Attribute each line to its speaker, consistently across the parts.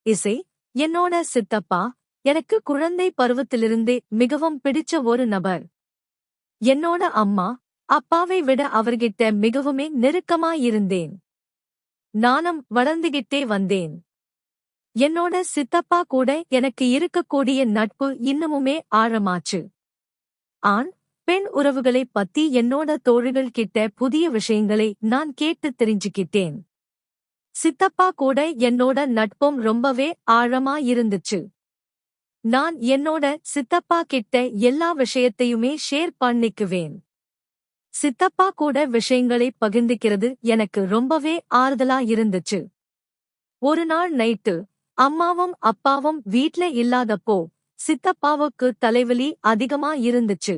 Speaker 1: இசை. என்னோட சித்தப்பா எனக்கு குழந்தை பருவத்திலிருந்தே மிகவும் பிடிச்ச ஒரு நபர். என்னோட அம்மா அப்பாவை விட அவர்கிட்ட மிகவுமே நெருக்கமாயிருந்தேன். நானும் வளர்ந்துகிட்டே வந்தேன். என்னோட சித்தப்பா கூட எனக்கு இருக்கக்கூடிய நட்பு இன்னமுமே ஆழமாச்சு. ஆண் பெண் உறவுகளைப் பத்தி என்னோட தோழிகள் கிட்ட புதிய விஷயங்களை நான் கேட்டு தெரிஞ்சுக்கிட்டேன். சித்தப்பா கூட என்னோட நட்பும் ரொம்பவே ஆழமா இருந்துச்சு. நான் என்னோட சித்தப்பா கிட்ட எல்லா விஷயத்தையுமே ஷேர் பண்ணிக்குவேன். சித்தப்பா கூட விஷயங்களை பகிர்ந்துக்கிறது எனக்கு ரொம்பவே ஆறுதலா இருந்துச்சு. ஒரு நாள் நைட்டு அம்மாவும் அப்பாவும் வீட்ல இல்லாதப்போ சித்தப்பாவுக்கு தலைவலி அதிகமா இருந்துச்சு.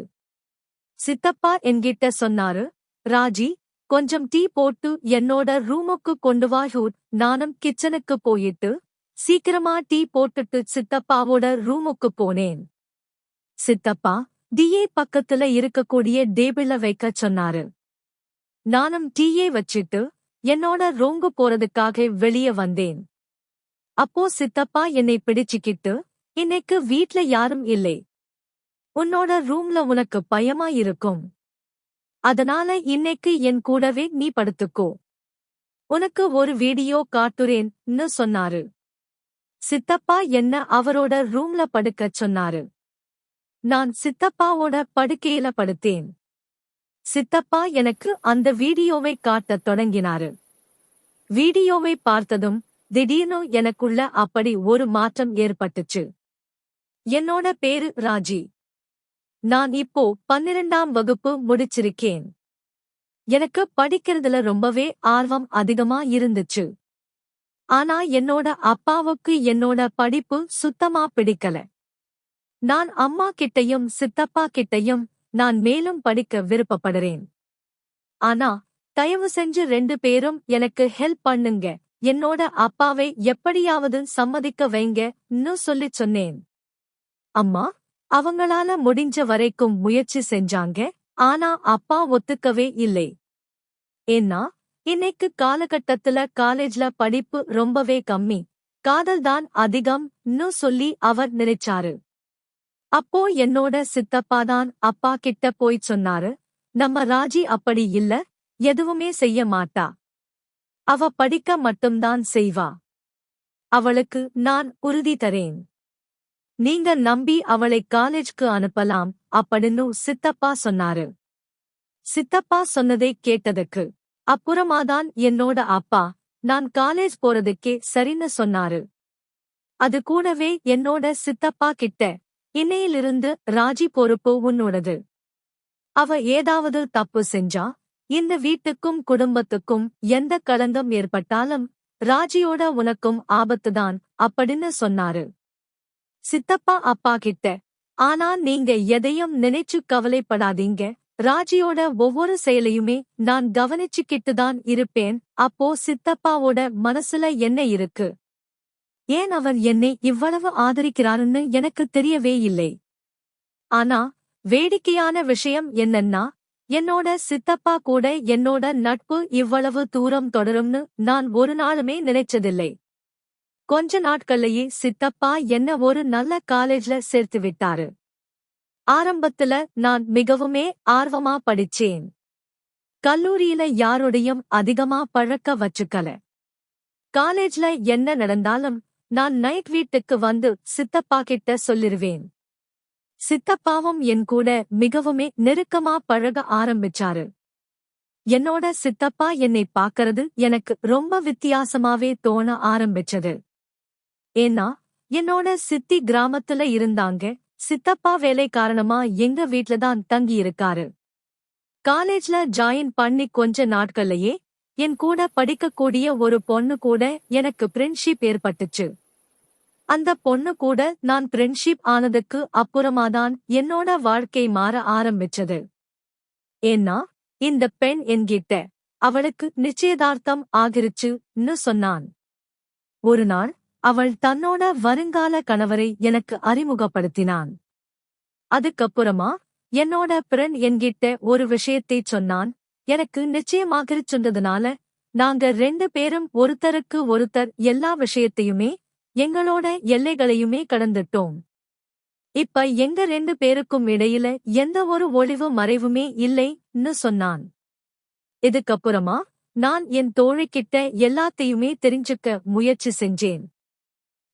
Speaker 1: சித்தப்பா என்கிட்ட சொன்னாரு, ராஜி, கொஞ்சம் டீ போட்டு என்னோட ரூமுக்கு கொண்டு வா. நானும் கிச்சனுக்கு போயிட்டு சீக்கிரமா டீ போட்டுட்டு சித்தப்பாவோட ரூமுக்கு போனேன். சித்தப்பா டீயை பக்கத்துல இருக்கக்கூடிய டேபிள்ல வைக்கச் சொன்னாரு. நானும் டீயை வச்சிட்டு என்னோட ரூமுக்கு போறதுக்காக வெளிய வந்தேன். அப்போ சித்தப்பா என்னை பிடிச்சுக்கிட்டு, இன்னைக்கு வீட்ல யாரும் இல்லை. உன்னோட ரூம்ல உனக்கு பயமா இருக்கும். அதனால இன்னைக்கு என் கூடவே நீ படுத்துக்கோ. உனக்கு ஒரு வீடியோ காட்டுறேன்னு சொன்னாரு. சித்தப்பா என்ன அவரோட ரூம்ல படுக்கச் சொன்னாரு. நான் சித்தப்பாவோட படுக்கையில படுத்தேன். சித்தப்பா எனக்கு அந்த வீடியோவை காட்டத் தொடங்கினாரு. வீடியோவை பார்த்ததும் திடீர்னு எனக்குள்ள அப்படி ஒரு மாற்றம் ஏற்பட்டுச்சு. என்னோட பேரு ராஜி. நான் இப்போ 12ஆம் வகுப்பு முடிச்சிருக்கேன். எனக்கு படிக்கிறதுல ரொம்பவே ஆர்வம் அதிகமா இருந்துச்சு. ஆனா என்னோட அப்பாவுக்கு என்னோட படிப்பு சுத்தமா பிடிக்கல. நான் அம்மா கிட்டையும் சித்தப்பா கிட்டையும் நான் மேலும் படிக்க விருப்பப்படுறேன். ஆனா தயவு செஞ்சு 2 பேரும் எனக்கு ஹெல்ப் பண்ணுங்க, என்னோட அப்பாவை எப்படியாவது சம்மதிக்க வைங்கன்னு சொல்லிச் சொன்னேன். அம்மா அவங்களால முடிஞ்ச வரைக்கும் முயற்சி செஞ்சாங்க. ஆனா அப்பா ஒத்துக்கவே இல்லை. ஏன்னா இன்னைக்கு காலகட்டத்துல காலேஜ்ல படிப்பு ரொம்பவே கம்மி, காதல்தான் அதிகம்னு சொல்லி அவர் நினைச்சாரு. அப்போ என்னோட சித்தப்பாதான் அப்பா கிட்ட போய் சொன்னாரு, நம்ம ராஜி அப்படி இல்ல, எதுவுமே செய்ய மாட்டா. அவ படிக்க மட்டும்தான் செய்வா. அவளுக்கு நான் உறுதி தரேன். நீங்க நம்பி அவளை காலேஜ்க்கு அனுப்பலாம் அப்படின்னு சித்தப்பா சொன்னாரு. சித்தப்பா சொன்னதை கேட்டதுக்கு அப்புறமாதான் என்னோட அப்பா நான் காலேஜ் போறதுக்கே சரின்னு சொன்னாரு. அது கூடவே என்னோட சித்தப்பா கிட்ட, இன்னையிலிருந்து ராஜி பொறுப்பு உன்னோடது. அவ ஏதாவது தப்பு செஞ்சா இந்த வீட்டுக்கும் குடும்பத்துக்கும் எந்த களங்கம் ஏற்பட்டாலும் ராஜியோட உனக்கும் ஆபத்துதான் அப்படின்னு சொன்னாரு. சித்தப்பா அப்பா கிட்ட, ஆனா நீங்க எதையும் நினைச்சு கவலைப்படாதீங்க, ராஜியோட ஒவ்வொரு செயலையுமே நான் கவனிச்சுக்கிட்டுதான் இருப்பேன். அப்போ சித்தப்பாவோட மனசுல என்ன இருக்கு, ஏன் அவர் என்னை இவ்வளவு ஆதரிக்கிறாருன்னு எனக்கு தெரியவே இல்லை. ஆனா வேடிக்கையான விஷயம் என்னன்னா, என்னோட சித்தப்பா கூட என்னோட நட்பு இவ்வளவு தூரம் தொடரும்னு நான் ஒரு நாளுமே நினைச்சதில்லை. கொஞ்ச நாட்கள்லயே சித்தப்பா என்ன ஒரு நல்ல காலேஜ்ல சேர்த்து விட்டாரு. ஆரம்பத்துல நான் மிகவுமே ஆர்வமா படிச்சேன். கல்லூரியில யாரோடையும் அதிகமா பழக்க வச்சுக்கல. காலேஜ்ல என்ன நடந்தாலும் நான் நைட் வீட்டுக்கு வந்து சித்தப்பா கிட்ட சொல்லிருவேன். சித்தப்பாவும் என் கூட மிகவுமே நெருக்கமா பழக ஆரம்பிச்சாரு. என்னோட சித்தப்பா என்னை பார்க்கறது எனக்கு ரொம்ப வித்தியாசமாவே தோண ஆரம்பிச்சது. ஏன்னா என்னோட சித்தி கிராமத்துல இருந்தாங்க. சித்தப்பா வேலை காரணமா எங்க வீட்லதான் தங்கி இருக்காரு. காலேஜ்ல ஜாயின் பண்ணி கொஞ்ச நாட்கள்லயே என் கூட படிக்கக்கூடிய ஒரு பொண்ணு கூட எனக்கு ஃப்ரெண்ட்ஷிப் ஏற்பட்டுச்சு. அந்த பொண்ணு கூட நான் ஃப்ரெண்ட்ஷிப் ஆனதுக்கு அப்புறமாதான் என்னோட வாழ்க்கை மாற ஆரம்பிச்சது. ஏன்னா இந்த பெண் என்கிட்ட அவளுக்கு நிச்சயதார்த்தம் ஆகிருச்சுன்னு சொன்னான். ஒரு நாள் அவள் தன்னோட வருங்கால கணவரை எனக்கு அறிமுகப்படுத்தினான். அதுக்கப்புறமா என்னோட ஃப்ரெண்ட் என்கிட்ட ஒரு விஷயத்தைச் சொன்னான். எனக்கு நிச்சயமாகிருச்சுன்றதுனால நாங்க 2 பேரும் ஒருத்தருக்கு ஒருத்தர் எல்லா விஷயத்தையுமே எங்களோட எல்லைகளையுமே கடந்துட்டோம். இப்ப எங்க 2 பேருக்கும் இடையில எந்த ஒரு ஒளிவு மறைவுமே இல்லைன்னு சொன்னான். இதுக்கப்புறமா நான் என் தோழிக்கிட்ட எல்லாத்தையுமே தெரிஞ்சுக்க முயற்சி செஞ்சேன்.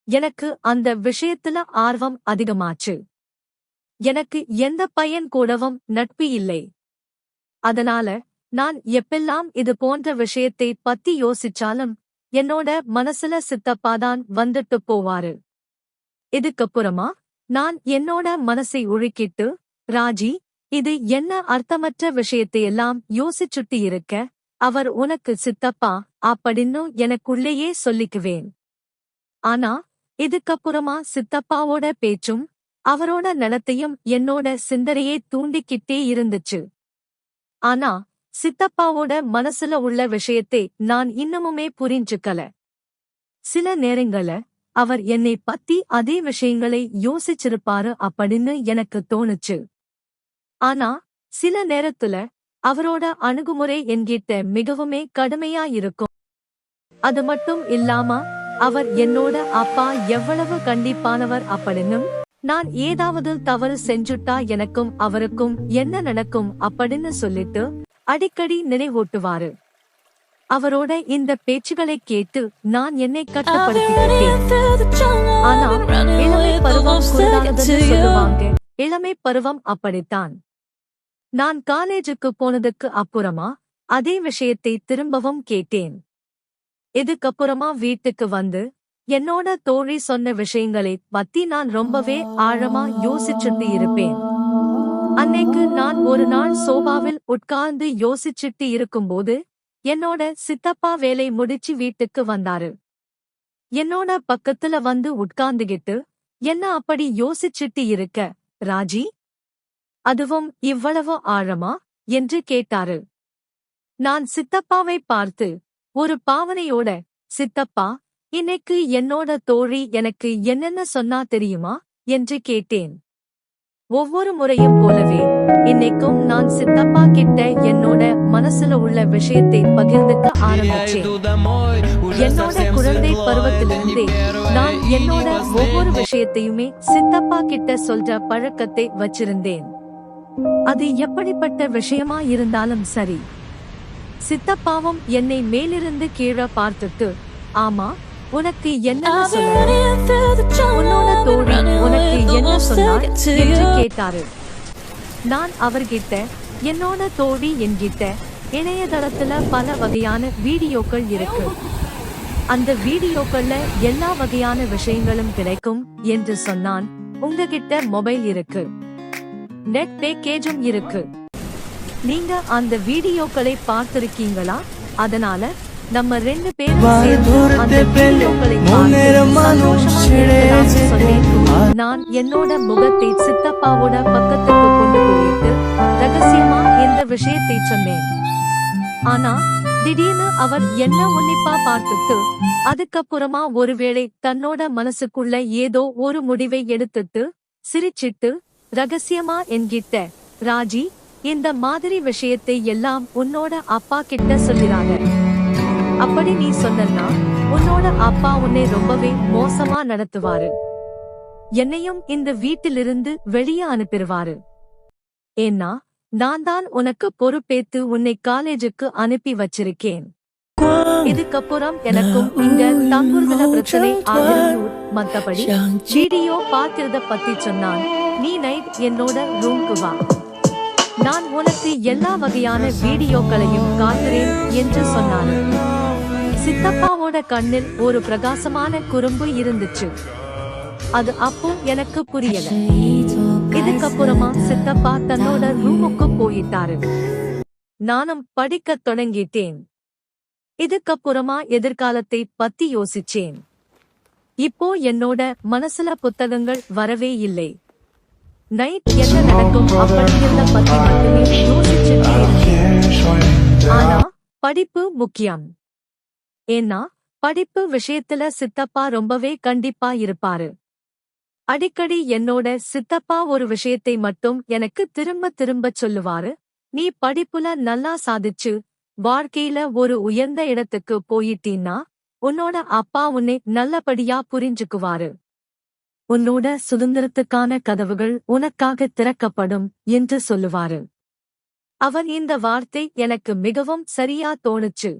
Speaker 1: எனக்கு அந்த விஷயத்துல ஆர்வம் அதிகமாச்சு. எனக்கு எந்த பையன் கூடவும் நட்பு இல்லை. அதனால நான் எப்பெல்லாம் இது போன்ற விஷயத்தை பத்தி யோசிச்சாலும் என்னோட மனசுல சித்தப்பாதான் வந்துட்டு போவாரு. இதுக்கப்புறமா நான் என்னோட மனசை உழுக்கிட்டு, ராஜி, இது என்ன அர்த்தமற்ற விஷயத்தையெல்லாம் யோசிச்சுட்டு இருக்க, அவர் உனக்கு சித்தப்பா அப்படின்னு எனக்குள்ளேயே சொல்லிக்குவேன். ஆனா இதுக்கப்புறமா சித்தப்பாவோட பேச்சும் அவரோட நடத்தையும் என்னோட சிந்தனையே தூண்டிக்கிட்டே இருந்துச்சு. ஆனா சித்தப்பாவோட மனசுல உள்ள விஷயத்தை நான் இன்னமுமே புரிஞ்சுக்கல. சில நேரங்கள்ல அவர் என்னை பத்தி அதே விஷயங்களை யோசிச்சிருப்பாரு அப்படின்னு எனக்கு தோணுச்சு. ஆனா சில நேரத்துல அவரோட அணுகுமுறை என்கிட்ட மிகவுமே கடுமையா இருக்கும். அது மட்டும் இல்லாம அவர் என்னோட அப்பா எவ்வளவு கண்டிப்பானவர் அப்படின்னும், நான் ஏதாவது தவறு செஞ்சுட்டா எனக்கும் அவருக்கும் என்ன நடக்கும் அப்படின்னு சொல்லிட்டு அடிக்கடி நினைவூட்டுவாரு. அவரோட இந்த பேச்சுகளை கேட்டு நான் என்னை கட்டுப்படுத்திக்கிட்டேன். ஆனா இளமை பருவம் குருடானதுன்னு சொல்லுவாங்க. இளமை பருவம் அப்படித்தான். நான் காலேஜுக்கு போனதுக்கு அப்புறமா அதே விஷயத்தை திரும்பவும் கேட்டேன். இதுக்கப்புறமா வீட்டுக்கு வந்து என்னோட தோழி சொன்ன விஷயங்களை பத்தி நான் ரொம்பவே ஆழமா யோசிச்சுட்டு இருப்பேன். அன்னைக்கு நான் ஒரு நாள் சோபாவில் உட்கார்ந்து யோசிச்சுட்டு இருக்கும்போது என்னோட சித்தப்பா வேலை முடிச்சு வீட்டுக்கு வந்தாரு. என்னோட பக்கத்துல வந்து உட்கார்ந்துகிட்டு, என்ன அப்படி யோசிச்சுட்டு இருக்க, ராஜி? அதுவும் இவ்வளவு ஆழமா என்று கேட்டாரு. நான் சித்தப்பாவை பார்த்து ஒரு பாவனையோட, சித்தப்பா, இன்னைக்கு என்னோட தோழி எனக்கு என்னென்ன சொன்னா தெரியுமா என்று கேட்டேன். ஒவ்வொரு முறையும் போலவே இன்னைக்கும் நான் சித்தப்பா கிட்ட என்னோட மனசுல உள்ள விஷயத்தை பகிர்ந்துக்க ஆரம்பிச்சேன். என்னோட குழந்தை பருவத்திலிருந்தே நான் என்னோட ஒவ்வொரு விஷயத்தையுமே சித்தப்பா கிட்ட சொல்ற பழக்கத்தை வச்சிருந்தேன். அது எப்படிப்பட்ட விஷயமா இருந்தாலும் சரி. சித்தப்பாவும் என்னை மேலிருந்து கீழே பார்த்துட்டு, ஆமா, உனக்கு என்ன சொல்லணும், உன்னோட தோழி உனக்கு என்ன சொன்னார் என்று கேட்டாரு. நான் அவர்கிட்ட, என்னோட தோழி என்கிட்ட இணையதளத்துல பல வகையான வீடியோக்கள் இருக்கு, அந்த வீடியோக்கள்ல எல்லா வகையான விஷயங்களும் கிடைக்கும் என்று சொன்னான். உங்ககிட்ட மொபைல் இருக்கு, நெட் பேக்கேஜும் இருக்கு, நீங்க அந்த வீடியோக்களை பார்த்திருக்கீங்களா? அதனால நம்ம 2 பேரும் சேர்ந்து அந்த வீடியோக்களை நான் என்னோட முகத்தை சித்தப்பாவோட பக்கத்துக்கு கொண்டு போயிட்டு ரகசியமா இந்த விஷயத்தை சொன்னேன். ஆனா திடீர்னு அவர் என்ன உன்னிப்பா பார்த்துட்டு, அதுக்கப்புறமா ஒருவேளை தன்னோட மனசுக்குள்ள ஏதோ ஒரு முடிவை எடுத்துட்டு சிரிச்சிட்டு ரகசியமா என்கிட்ட, ராஜி, இந்த மாதிரி விஷயத்தை எல்லாம் உன்னோட அப்பா கிட்ட சொல்லிராத. அப்படி நீ சொன்னா உன்னோட அப்பா உன்னை ரொம்பவே மோசமா நடத்துவாரு, என்னையும் இந்த வீட்டிலிருந்து வெளியே அனுப்பிடுவாரு. ஏன்னா நான் தான் உனக்கு பொறுப்பேத்து உன்னை காலேஜுக்கு அனுப்பி வச்சிருக்கேன். இதுக்கப்புறம் எனக்கும் இங்க தங்குறதுல பிரச்சனை ஆகிரும். மத்தபடி வீடியோ பார்க்கிறத பத்தி சொன்னான். நீ நைட் என்னோட ரூம்க்கு வா, நான் உனக்கு எல்லா வகையான வீடியோக்களையும் காட்டுறேன் என்று சொன்னாரு. சித்தப்பாவோட கண்ணில் ஒரு பிரகாசமான குறும்பு இருந்துச்சு. அது அப்போ எனக்கு புரியல. இதுக்கப்புறமா சித்தப்பா தன்னோட ரூமுக்கு போயிட்டாரு. நானும் படிக்கத் தொடங்கிட்டேன். இதுக்கப்புறமா எதிர்காலத்தை பத்தி யோசிச்சேன். இப்போ என்னோட மனசுல புத்தகங்கள் வரவே இல்லை. நைட் என்ன நடக்கும் அப்படிங்கிறத பத்தி மட்டுமே யோசிச்சுட்டே இருந்தேன். ஆனா படிப்பு முக்கியம். ஏன்னா படிப்பு விஷயத்துல சித்தப்பா ரொம்பவே கண்டிப்பா இருப்பாரு. அடிக்கடி என்னோட சித்தப்பா ஒரு விஷயத்தை மட்டும் எனக்கு திரும்ப திரும்ப சொல்லுவாரு. நீ படிப்புல நல்லா சாதிச்சு வாழ்க்கையில ஒரு உயர்ந்த இடத்துக்கு போயிட்டீன்னா உன்னோட அப்பா உன்னை நல்லபடியா புரிஞ்சுக்குவாரு. உன்னோட சுதந்திரத்துக்கான கதவுகள் உனக்காக திறக்கப்படும் என்று சொல்லுவாரு. அவர் இந்த வார்த்தை எனக்கு மிகவும் சரியா தோணுச்சு.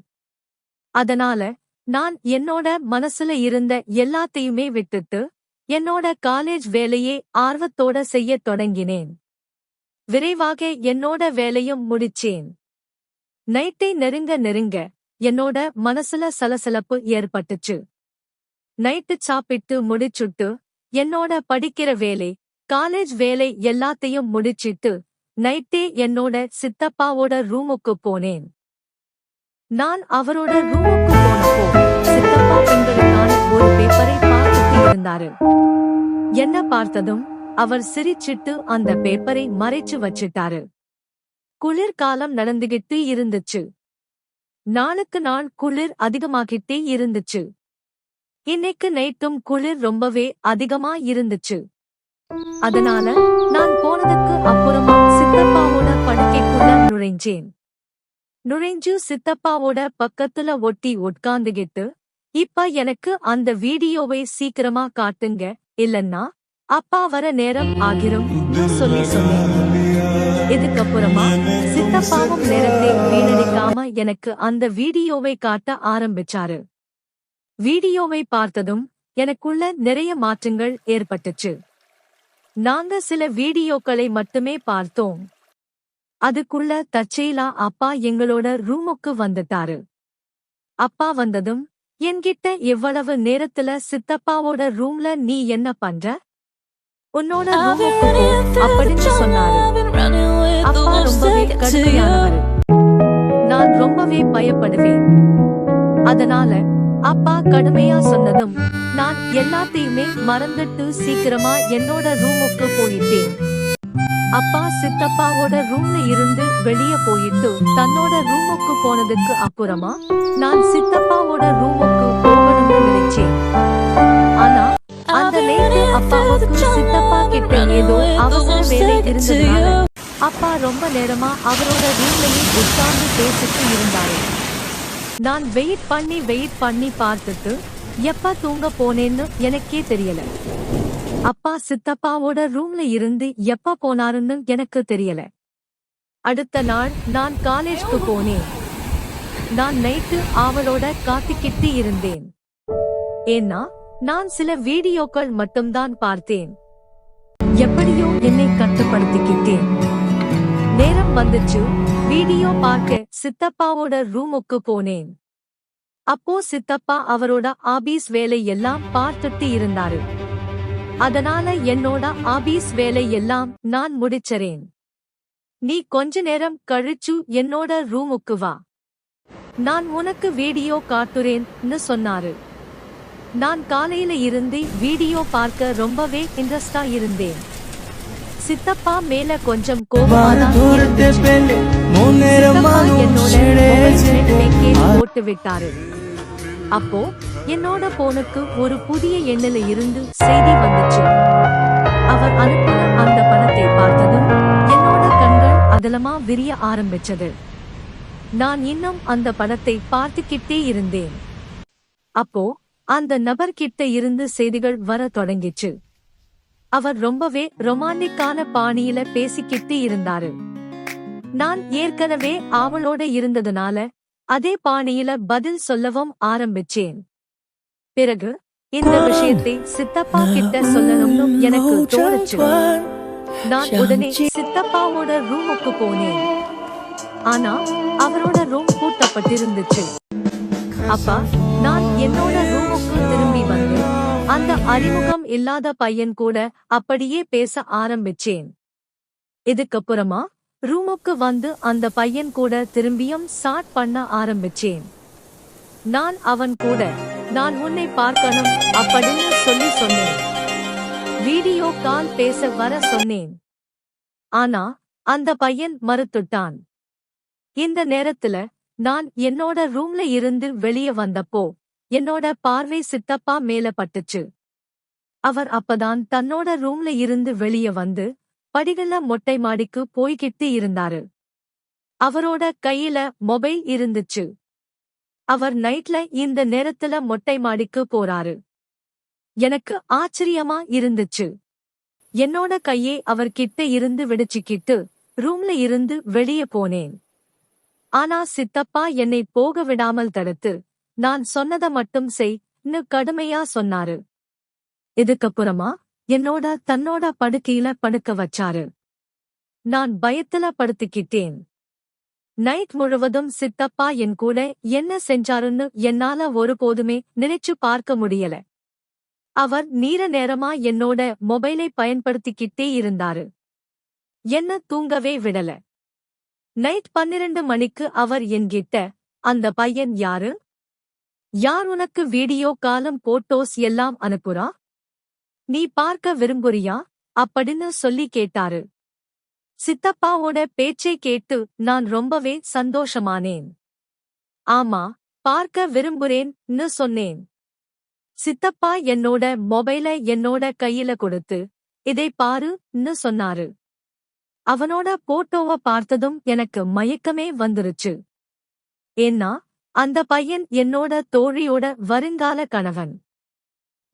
Speaker 1: அதனால நான் என்னோட மனசுல இருந்த எல்லாத்தையுமே விட்டுட்டு என்னோட காலேஜ் வேலையை ஆர்வத்தோட செய்யத் தொடங்கினேன். விரைவாக என்னோட வேலையும் முடிச்சேன். நைட்டை நெருங்க என்னோட மனசுல சலசலப்பு ஏற்பட்டுச்சு. நைட்டு சாப்பிட்டு முடிச்சுட்டு என்னோட படிக்கிற வேலை, காலேஜ் வேலை எல்லாத்தையும் முடிச்சிட்டு நைட்டே என்னோட சித்தப்பாவோட ரூமுக்கு போனேன். நான் அவரோட ரூமுக்கு போனப்போ சித்தப்பா பெண்களுக்கான ஒரு பேப்பரை பார்த்துட்டு இருந்தாரு. என்ன பார்த்ததும் அவர் சிரிச்சிட்டு அந்த பேப்பரை மறைச்சு வச்சிட்டாரு. குளிர்காலம் நடந்துகிட்டு இருந்துச்சு. நாளுக்கு நாள் குளிர் அதிகமாகிட்டே இருந்துச்சு. இன்னைக்கு நைட்டும் குளிர் ரொம்பவே அதிகமா இருந்துச்சு. அதனால நான் போனதுக்கு அப்புறமா சித்தப்பாவோட படுக்கைக்குள்ள நுழைஞ்சு சித்தப்பாவோட பக்கத்துல ஒட்டி உட்கார்ந்துகிட்டு, இப்ப எனக்கு அந்த வீடியோவை சீக்கிரமா காட்டுங்க, இல்லன்னா அப்பா வர நேரம் ஆகிரும்னு சொன்னேன். இதுக்கப்புறமா சித்தப்பாவும் நேரத்தை வீணடிக்காம எனக்கு அந்த வீடியோவை காட்ட ஆரம்பிச்சாரு. வீடியோவை பார்த்ததும் எனக்குள்ள நிறைய மாற்றங்கள் ஏற்பட்டுச்சு. நாங்க சில வீடியோக்களை மட்டுமே பார்த்தோம். அதுக்குள்ள தற்செயலா அப்பா எங்களோட ரூமுக்கு வந்துட்டாரு. அப்பா வந்ததும் என்கிட்ட இவ்வளவு நேரத்துல சித்தப்பாவோட ரூம்ல நீ என்ன பண்ற? உன்னோட ரூமுக்கு போ அப்படின்னு சொன்னாரு. அப்பா ரொம்பவே கடுமையானவர். நான் ரொம்பவே பயப்படுவேன். அதனால அப்பா கடுமையா சொன்னதும் நான் எல்லாத்தையுமே மறந்துட்டு சீக்கிரமா என்னோட ரூமுக்கு போயிட்டேன். அப்பா சித்தப்பாவோட ரூம்ல இருந்து வெளியே போயிட்டு தன்னோட ரூமுக்கு போனதுக்கு அப்புறமா நான் சித்தப்பாவோட ரூமுக்கு போகணும்னு நினைச்சேன். ஆனா அந்த நேரத்து அப்பாவுக்கு சித்தப்பா கிட்ட ஏதோ அவசர வேலை இருந்ததுனால அப்பா ரொம்ப நேரமா அவரோட ரூம்லயே உட்கார்ந்து பேசிட்டு இருந்தாரு. நான் வெயிட் பண்ணி பார்த்துட்டு எப்ப தூங்க போனேன்னு எனக்கே தெரியல. அப்பா சித்தப்பாவோட ரூம்ல இருந்து எப்ப போனாருன்னு எனக்கு தெரியல. அடுத்த நாள் நான் காலேஜ்க்கு போனேன். நான் நைட்டு அவளோட காத்துக்கிட்டு இருந்தேன். ஏன்னா நான் சில வீடியோக்கள் மட்டும்தான் பார்த்தேன். எப்படியோ என்னை கட்டுப்படுத்திக்கிட்டேன். நேரம் வந்துச்சு, வீடியோ பார்க்க சித்தப்பாவோட ரூமுக்கு போனேன். அப்போ சித்தப்பா அவரோட ஆபீஸ் வேலை எல்லாம் பார்த்துட்டு இருந்தாரு. அதனால என்னோட ஆபீஸ் வேலை எல்லாம் நான் முடிச்சறேன். நீ கொஞ்ச நேரம் கழிச்சு என்னோட ரூமுக்கு வா, நான் உனக்கு வீடியோ காட்டுறேன்னு சொன்னாரு. நான் காலையில இருந்து வீடியோ பார்க்க ரொம்பவே இன்ட்ரெஸ்டா இருந்தேன். சித்தப்பா மேல கொஞ்சம் கோபமாதான் இருந்துச்சு. சித்தப்பா என்னோட போட்டு விட்டாரு. அப்போ என்னோட போனுக்கு ஒரு புதிய எண்ணில இருந்து செய்தி வந்துச்சு. அவர் அனுப்பின அந்த பணத்தை பார்த்ததும் என்னோட கண்கள் அதலமா விரிய ஆரம்பிச்சது. நான் இன்னும் அந்த படத்தை பார்த்துக்கிட்டே இருந்தேன். அப்போ அந்த நபர்கிட்ட இருந்து செய்திகள் வர தொடங்கிச்சு. அவர் ரொம்பவே ரொமான்டிக்கான பாணியில பேசிக்கிட்டு இருந்தாரு. நான் ஏற்கனவே அவளோட இருந்ததுனால அதே பாணியில பதில் சொல்லவும் ஆரம்பிச்சேன். பிறகு இந்த விஷயத்தை சித்தப்பா கிட்ட சொல்லணும்னு எனக்கு தோணுச்சு. நான் உடனே சித்தப்பாவோட ரூமுக்கு போனேன். ஆனா அவரோட ரூம் பூட்டப்பட்டிருந்துச்சு. அப்பா நான் என்னோட ரூமுக்கு திரும்பி வந்து அந்த அறிமுகம் இல்லாத பையன் கூட அப்படியே பேச ஆரம்பிச்சேன். இதுக்கப்புறமா ரூமுக்கு வந்து அந்த பையன் கூட திரும்பியும் சாட் பண்ண ஆரம்பிச்சேன். நான் அவன் கூட நான் உன்னை பார்க்கணும் அப்படின்னு சொன்னேன். வீடியோ கால் பேச வர சொன்னேன். ஆனா அந்த பையன் மறுத்துட்டான். இந்த நேரத்துல நான் என்னோட ரூம்ல இருந்து வெளியே வந்தப்போ என்னோட பார்வை சித்தப்பா மேல பட்டுச்சு. அவர் அப்பதான் தன்னோட ரூம்ல இருந்து வெளியே வந்து படிகள மொட்டை மாடிக்கு போய்கிட்டு இருந்தாரு. அவரோட கையில மொபைல் இருந்துச்சு. அவர் நைட்ல இந்த நேரத்துல மொட்டை மாடிக்கு போறாரு. எனக்கு ஆச்சரியமா இருந்துச்சு. என்னோட கையை அவர்கிட்ட இருந்து விடுச்சுக்கிட்டு ரூம்ல இருந்து வெளியே போனேன். ஆனா சித்தப்பா என்னை போக விடாமல் தடுத்து, நான் சொன்னத மட்டும் செய்ன்னு கடுமையா சொன்னாரு. இதுக்கப்புறமா தன்னோட படுக்கையில படுக்க வச்சாரு. நான் பயத்துல படுத்துக்கிட்டேன். நைட் முழுவதும் சித்தப்பா என் கூட என்ன செஞ்சாருன்னு என்னால ஒருபோதுமே நினைச்சு பார்க்க முடியல. அவர் நீர நேரமா என்னோட மொபைலை பயன்படுத்திக்கிட்டே இருந்தாரு. என்ன தூங்கவே விடல. நைட் 12 மணிக்கு அவர் என்கிட்ட, அந்த பையன் யாரு? யார் உனக்கு வீடியோ காலம் போட்டோஸ் எல்லாம் அனுப்புறா? நீ பார்க்க விரும்புறியா அப்படின்னு சொல்லி கேட்டாரு. சித்தப்பாவோட பேச்சை கேட்டு நான் ரொம்பவே சந்தோஷமானேன். ஆமா, பார்க்க விரும்புறேன்னு சொன்னேன். சித்தப்பா என்னோட மொபைல என்னோட கையில கொடுத்து, இதை பாருன்னு சொன்னாரு. அவனோட போட்டோவ பார்த்ததும் எனக்கு மயக்கமே வந்துருச்சு. ஏன்னா அந்த பையன் என்னோட தோழியோட வருங்கால கணவன்.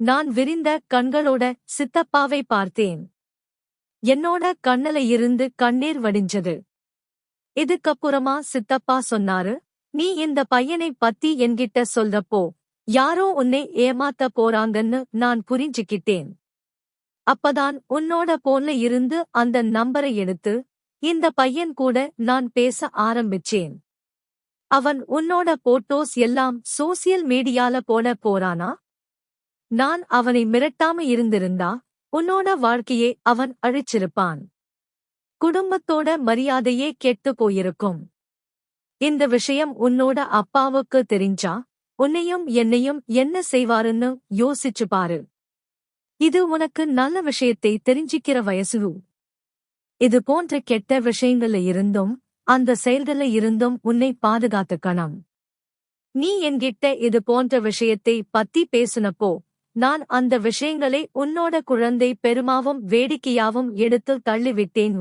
Speaker 1: நான் விரிந்த கண்களோட சித்தப்பாவை பார்த்தேன். என்னோட கண்ணுல இருந்து கண்ணீர் வடிஞ்சது. இதுக்கப்புறமா சித்தப்பா சொன்னாரு, நீ இந்த பையனை பத்தி என்கிட்ட சொல்றப்போ யாரோ உன்னை ஏமாத்த போறாங்கன்னு நான் புரிஞ்சுக்கிட்டேன். அப்பதான் உன்னோட போன்ல இருந்து அந்த நம்பரை எடுத்து இந்த பையன் கூட நான் பேச ஆரம்பிச்சேன். அவன் உன்னோட போட்டோஸ் எல்லாம் சோசியல் மீடியால போட போறானா? நான் அவனை மிரட்டாம இருந்திருந்தா உன்னோட வாழ்க்கையே அவன் அழிச்சிருப்பான். குடும்பத்தோட மரியாதையே கெட்டு போயிருக்கும். இந்த விஷயம் உன்னோட அப்பாவுக்கு தெரிஞ்சா உன்னையும் என்னையும் என்ன செய்வாருன்னு யோசிச்சு பாரு. இது உனக்கு நல்ல விஷயத்தை தெரிஞ்சிக்கிற வயசு. இது போன்ற கெட்ட விஷயங்கள்ல இருந்தும் அந்த செயல்கள்ல இருந்தும் உன்னை பாதுகாத்துக்கணும். நீ என்கிட்ட இது போன்ற விஷயத்தை பத்தி பேசுனப்போ நான் அந்த விஷயங்களை உன்னோட குழந்தை பெருமாவும் வேடிக்கையாவும் எடுத்து தள்ளிவிட்டேன்.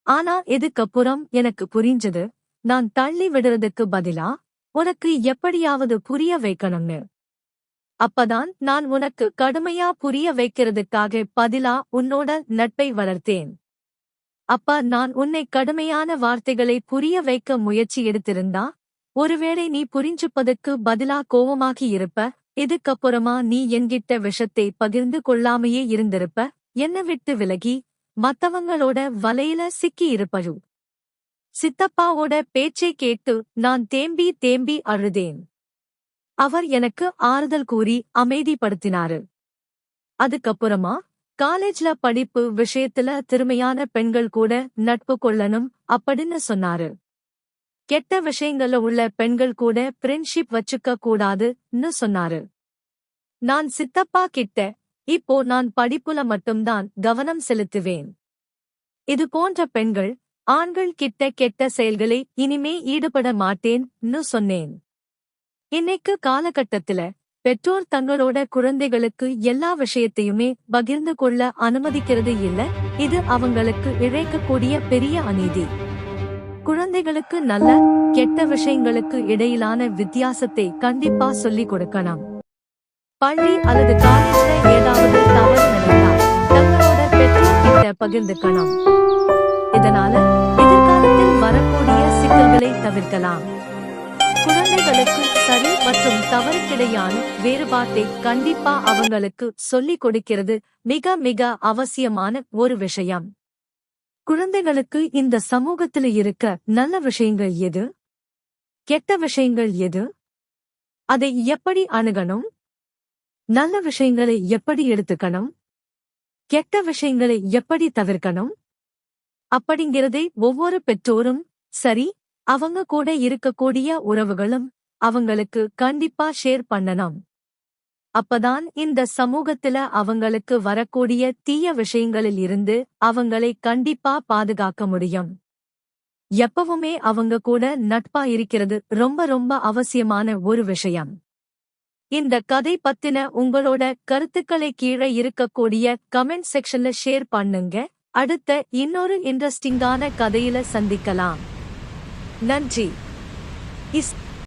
Speaker 1: ஆனா இதுக்கப்புறம் எனக்கு புரிஞ்சது, நான் தள்ளி விடுறதுக்கு பதிலா உனக்கு எப்படியாவது புரிய வைக்கணும்னு. அப்பதான் நான் உனக்கு கடுமையா புரிய வைக்கிறதுக்காக பதிலா உன்னோட நட்பை வளர்த்தேன். அப்ப நான் உன்னை கடுமையான வார்த்தைகளை புரிய வைக்க முயற்சி எடுத்திருந்தா ஒருவேளை நீ புரிஞ்சுப்பதற்கு பதிலா கோவமாகி இருப்ப. இதுக்கப்புறமா நீ என்கிட்ட விஷத்தை பகிர்ந்து கொள்ளாமையே இருந்திருப்ப. என்ன விட்டு விலகி மத்தவங்களோட வலையில சிக்கி இருப்பழு. சித்தப்பாவோட பேச்சை கேட்டு நான் தேம்பி தேம்பி அழுதேன். அவர் எனக்கு ஆறுதல் கூறி அமைதிப்படுத்தினாரு. அதுக்கப்புறமா காலேஜ்ல படிப்பு விஷயத்துல திறமையான பெண்கள் கூட நட்பு கொள்ளணும் அப்படின்னு சொன்னாரு. கெட்ட விஷயங்கள்ல உள்ள பெண்கள் கூட ஃப்ரெண்ட்ஷிப் வச்சுக்க கூடாதுன்னு சொன்னாரு. நான் சித்தப்பா கிட்ட, இப்போ நான் படிப்புல மட்டும்தான் கவனம் செலுத்துவேன். இது போன்ற பெண்கள் ஆண்கள் கிட்ட கெட்ட செயல்களை இனிமே ஈடுபட மாட்டேன்னு சொன்னேன். இன்னைக்கு காலகட்டத்துல பெற்றோர் தங்களோட குழந்தைகளுக்கு எல்லா விஷயத்தையுமே பகிர்ந்து கொள்ள அனுமதிக்கிறது இல்ல. இது அவங்களுக்கு இழைக்கக்கூடிய பெரிய அநீதி. குழந்தைகளுக்கு நல்ல கெட்ட விஷயங்களுக்கு இடையிலான வித்தியாசத்தை கண்டிப்பா சொல்லிக் கொடுக்கணும். பள்ளி அல்லது காலேஜ்ல ஏதாவது தவறு நடந்தால் தங்களோட பெற்றோர் கிட்ட பகிர்ந்துக்கணும். இதனால எதிர்காலத்தில் வரக்கூடிய சிக்கல்களை தவிர்க்கலாம். குழந்தைகளுக்கு சரி மற்றும் தவறுக்கிடையான வேறுபாட்டை கண்டிப்பா அவங்களுக்கு சொல்லிக் கொடுக்கிறது மிக மிக அவசியமான ஒரு விஷயம். குழந்தைகளுக்கு இந்த சமூகத்துல இருக்க நல்ல விஷயங்கள் எது, கெட்ட விஷயங்கள் எது, அதை எப்படி அணுகணும், நல்ல விஷயங்களை எப்படி எடுத்துக்கணும், கெட்ட விஷயங்களை எப்படி தவிர்க்கணும் அப்படிங்கிறதை ஒவ்வொரு பெற்றோரும் சரி அவங்க கூட இருக்கக்கூடிய உறவுகளும் அவங்களுக்கு கண்டிப்பா ஷேர் பண்ணணும். அப்பதான் இந்த சமூகத்துல அவங்களுக்கு வரக்கூடிய தீய விஷயங்களில் இருந்து அவங்களை கண்டிப்பா பாதுகாக்க முடியும். எப்பவுமே அவங்க கூட நட்பா இருக்கிறது ரொம்ப ரொம்ப அவசியமான ஒரு விஷயம். இந்த கதை பத்தின உங்களோட கருத்துக்களை கீழே இருக்கக்கூடிய கமெண்ட் செக்ஷன்ல ஷேர் பண்ணுங்க. அடுத்த இன்னொரு இன்ட்ரெஸ்டிங்கான கதையில சந்திக்கலாம். நன்றி.